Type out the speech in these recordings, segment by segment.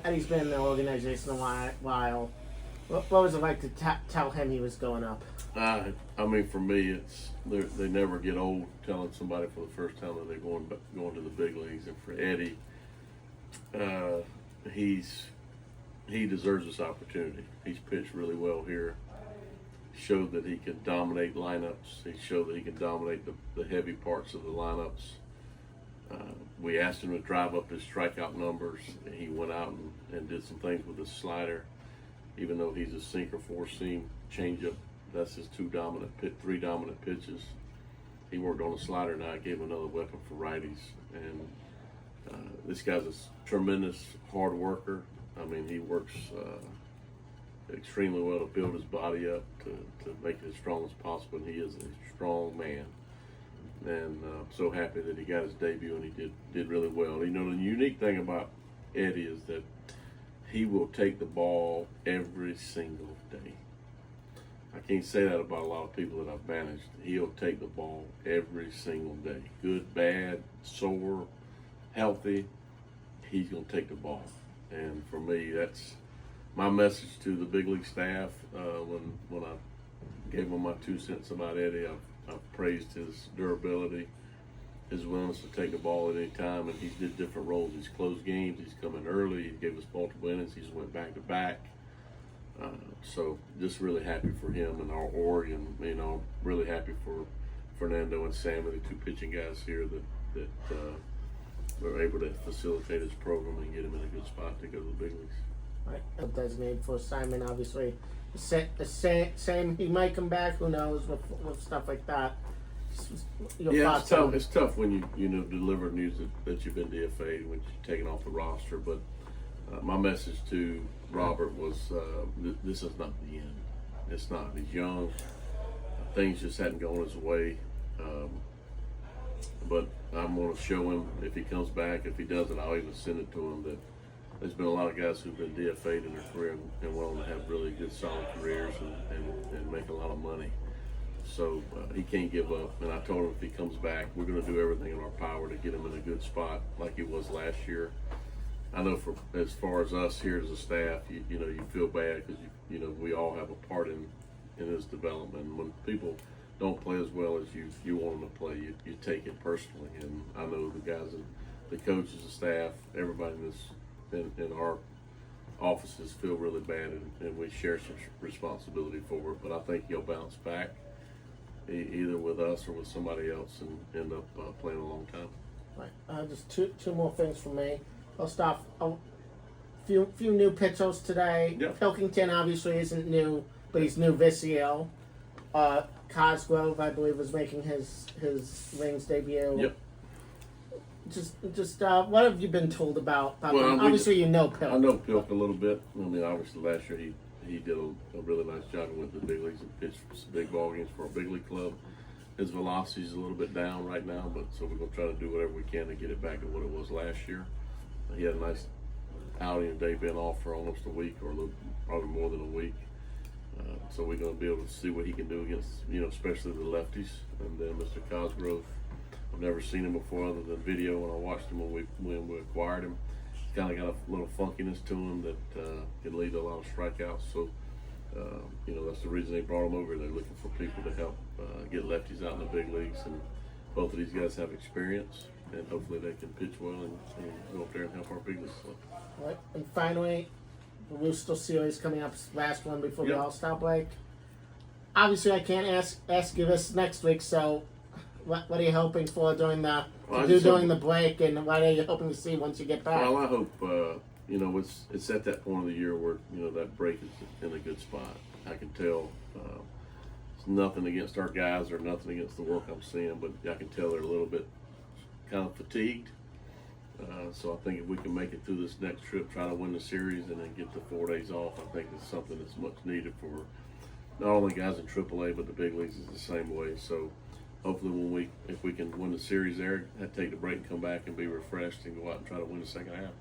Eddie's been in the organization a while. What was it like to tell him he was going up? I mean, for me, it's they never get old telling somebody for the first time that they're going to the big leagues. And for Eddie, he deserves this opportunity. He's pitched really well here. Showed that he can dominate lineups. He showed that he can dominate the heavy parts of the lineups. We asked him to drive up his strikeout numbers, and he went out and did some things with his slider. Even though he's a sinker, four-seam, changeup, that's his three dominant pitches. He worked on the slider, and I gave him another weapon for righties. And this guy's a tremendous hard worker. I mean, he works extremely well to build his body up to make it as strong as possible. And he is a strong man. And I'm so happy that he got his debut and he did really well. You know, the unique thing about Eddie is that he will take the ball every single day. I can't say that about a lot of people that I've managed. He'll take the ball every single day. Good, bad, sore, healthy, he's going to take the ball. And for me, that's my message to the big league staff. When I gave them my 2 cents about Eddie, I've praised his durability, his willingness to take the ball at any time, and he did different roles. He's closed games, he's come in early, he gave us multiple innings, he's went back to back. So just really happy for him and our org, and you know, really happy for Fernando and Sammy, the 2 pitching guys here that were able to facilitate his program and get him in a good spot to go to the big leagues. Right, designated for assignment, obviously. Same, he might come back. Who knows with stuff like that. Yeah, it's tough. It's tough when you deliver news that you've been DFA'd when you're taken off the roster. But my message to Robert was, this is not the end. It's not. He's young. Things just hadn't gone his way. But I'm going to show him if he comes back. If he doesn't, I'll even send it to him that there's been a lot of guys who've been DFA'd in their career and went on to have really good, solid careers and make a lot of money. So he can't give up. And I told him if he comes back, we're going to do everything in our power to get him in a good spot like he was last year. I know for as far as us here as a staff, you know, you feel bad because, you know, we all have a part in his development. When people don't play as well as you want them to play, you take it personally. And I know the guys, the coaches, the staff, everybody in our offices feel really bad, and we share some responsibility for it. But I think he'll bounce back either with us or with somebody else and end up playing a long time. Right. Just two more things from me. First off, a few new pitchers today. Yep. Pilkington obviously isn't new, but he's new this year. Cosgrove, I believe, was making his Wings debut. Yep. Just what have you been told about them? Well, Obviously, you know Pilk. I know Pilk a little bit. I mean, obviously last year he did a really nice job and went to the big leagues and pitched some big ball games for a big league club. His velocity is a little bit down right now, but so we're going to try to do whatever we can to get it back to what it was last year. He had a nice outing today, been off for almost a week or probably more than a week. So we're going to be able to see what he can do against, you know, especially the lefties. And then Mr. Cosgrove, I've never seen him before other than video when I watched him when we acquired him. He's kind of got a little funkiness to him that can lead to a lot of strikeouts. So, you know, that's the reason they brought him over. They're looking for people to help get lefties out in the big leagues. And both of these guys have experience, and hopefully they can pitch well and go up there and help our big leagues. All right. And finally, the Rochester Series coming up, last one before the All-Star break. Obviously, I can't ask you this next week, so what are you hoping for during the break, and what are you hoping to see once you get back? Well, I hope you know it's at that point of the year where you know that break is in a good spot. I can tell it's nothing against our guys or nothing against the work I'm seeing, but I can tell they're a little bit kind of fatigued. So I think if we can make it through this next trip, try to win the series, and then get the 4 days off, I think it's something that's much needed for not only guys in AAA, but the big leagues is the same way. So hopefully if we can win the series there, take the break and come back and be refreshed and go out and try to win the second half.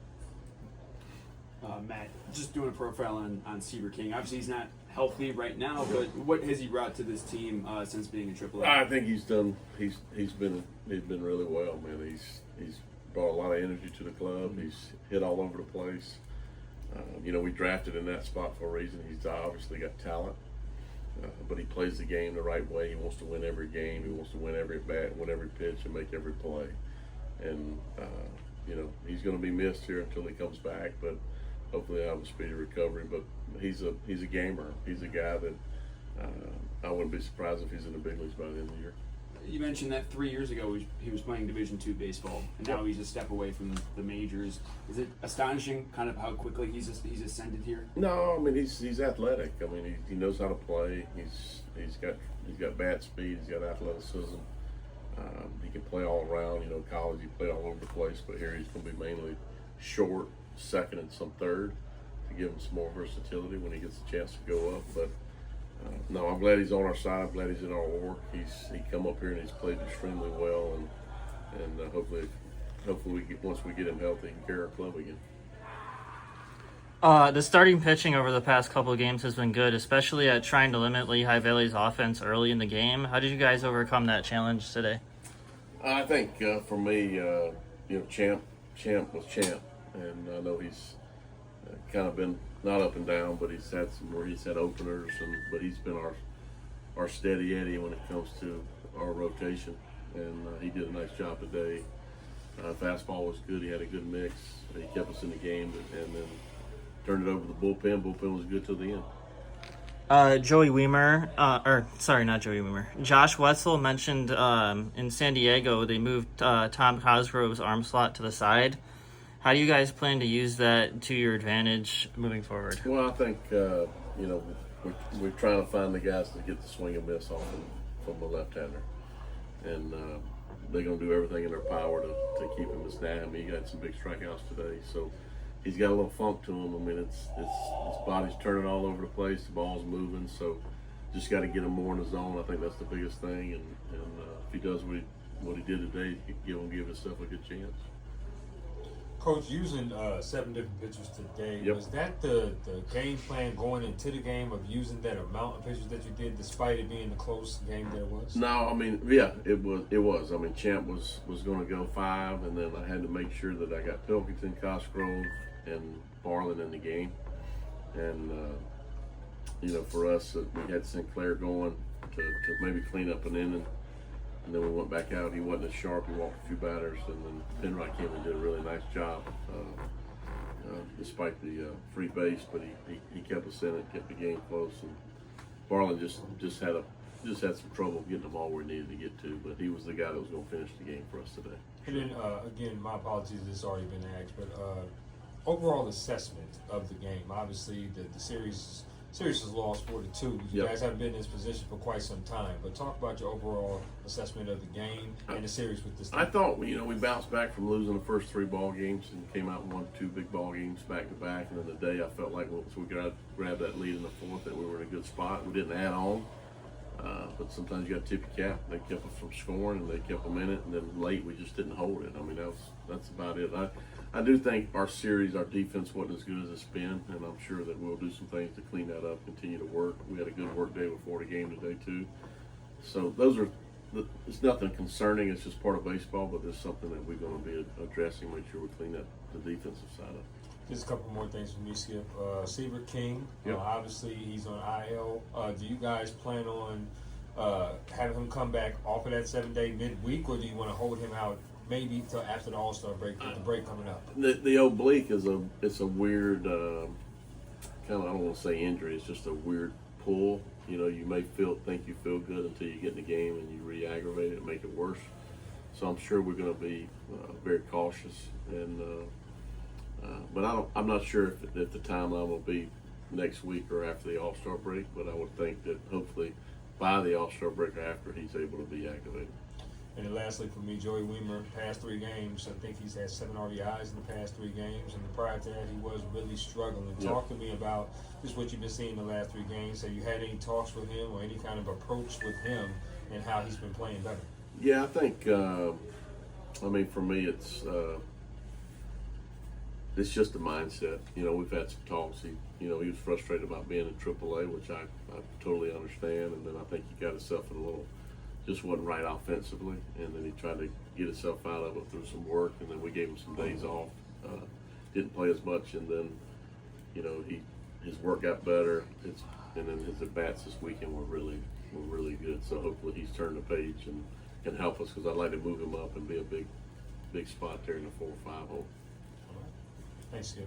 Matt, just doing a profile on Seaver King. Obviously, he's not healthy right now, but what has he brought to this team since being in AAA? I think he's been really well, man. He's brought a lot of energy to the club. He's hit all over the place. We drafted in that spot for a reason. He's obviously got talent, but he plays the game the right way. He wants to win every game. He wants to win every bat, win every pitch, and make every play. And he's going to be missed here until he comes back, but hopefully he'll have a speedy recovery. But he's a gamer. He's a guy that I wouldn't be surprised if he's in the big leagues by the end of the year. You mentioned that 3 years ago he was playing Division II baseball, and now he's a step away from the majors. Is it astonishing, kind of how quickly he's ascended here? No, I mean he's athletic. I mean he knows how to play. He's got bat speed. He's got athleticism. He can play all around. College he played all over the place, but here he's going to be mainly short, second, and some third to give him some more versatility when he gets a chance to go up. But no, I'm glad he's on our side. I'm glad he's in our war. He come up here and he's played extremely well, and hopefully once we get him healthy, he can carry our club again. The starting pitching over the past couple of games has been good, especially at trying to limit Lehigh Valley's offense early in the game. How did you guys overcome that challenge today? I think for me, Champ was Champ, and I know he's kind of been not up and down, but he's had some where he's had openers, but he's been our steady Eddy when it comes to our rotation, and he did a nice job today. Fastball was good. He had a good mix. He kept us in the game, and then turned it over to the bullpen. Bullpen was good till the end. Joey Weimer, not Joey Weimer. Josh Wetzel mentioned in San Diego they moved Tom Cosgrove's arm slot to the side. How do you guys plan to use that to your advantage moving forward? Well, I think we're trying to find the guys to get the swing and miss off from the left-hander, and they're going to do everything in their power to keep him to snap. He got some big strikeouts today, so he's got a little funk to him. I mean, it's his body's turning all over the place. The ball's moving, so just got to get him more in the zone. I think that's the biggest thing, and if he does what he did today, give himself a good chance. Coach, using 7 different pitchers today, Yep. Was that the game plan going into the game of using that amount of pitchers that you did, despite it being the close game that it was? No, I mean, yeah, it was. I mean, Champ was going to go 5, and then I had to make sure that I got Pilkington, Cosgrove, and Barlin in the game. And, for us, we had Sinclair going to maybe clean up an inning. And then we went back out. He wasn't as sharp. He walked a few batters, and then Penrod came and did a really nice job, despite the free base. But he kept us in it, kept the game close. And Barlin just had some trouble getting the ball where he needed to get to. But he was the guy that was going to finish the game for us today. And then, again, my apologies, this has already been asked, but overall assessment of the game. Obviously, the series was lost 4-2. You Yep. guys haven't been in this position for quite some time, but talk about your overall assessment of the game and the series with this team. I thought we bounced back from losing the first 3 ball games and came out and won 2 big ball games back to back. And then today, I felt like once we grabbed that lead in the 4th, that we were in a good spot. We didn't add on, but sometimes you got to tip your cap. They kept us from scoring, and they kept them in it. And then late, we just didn't hold it. I mean, that's about it. I do think our defense wasn't as good as it's been, and I'm sure that we'll do some things to clean that up, continue to work. We had a good work day before the game today, too. So it's nothing concerning. It's just part of baseball, but there's something that we're going to be addressing, make sure we clean up the defensive side up. Just a couple more things from me, Skip. Seaver King, Yep. Obviously he's on IL. Do you guys plan on having him come back off of that 7-day midweek, or do you want to hold him out maybe till after the All-Star break, with the break coming up? The oblique is a weird kind of, I don't want to say injury. It's just a weird pull. You may think you feel good until you get in the game and you re-aggravate it and make it worse. So I'm sure we're going to be very cautious, and but I'm not sure if the timeline will be next week or after the All-Star break. But I would think that hopefully by the All-Star break or after, he's able to be activated. And then lastly for me, Joey Weimer, past 3 games, I think he's had 7 RBIs in the past 3 games, and prior to that he was really struggling. Yep. Talk to me about just what you've been seeing the last 3 games. Have you had any talks with him or any kind of approach with him and how he's been playing better? Yeah, I think, for me, it's just a mindset. We've had some talks. He was frustrated about being in AAA, which I totally understand. And then I think he got himself in a little, just wasn't right offensively. And then he tried to get himself out of it through some work. And then we gave him some days off. Didn't play as much. And then, his work got better. And then his at bats this weekend were really good. So hopefully he's turned the page and can help us, because I'd like to move him up and be a big spot there in the 4 or 5 hole. Thanks, Skip.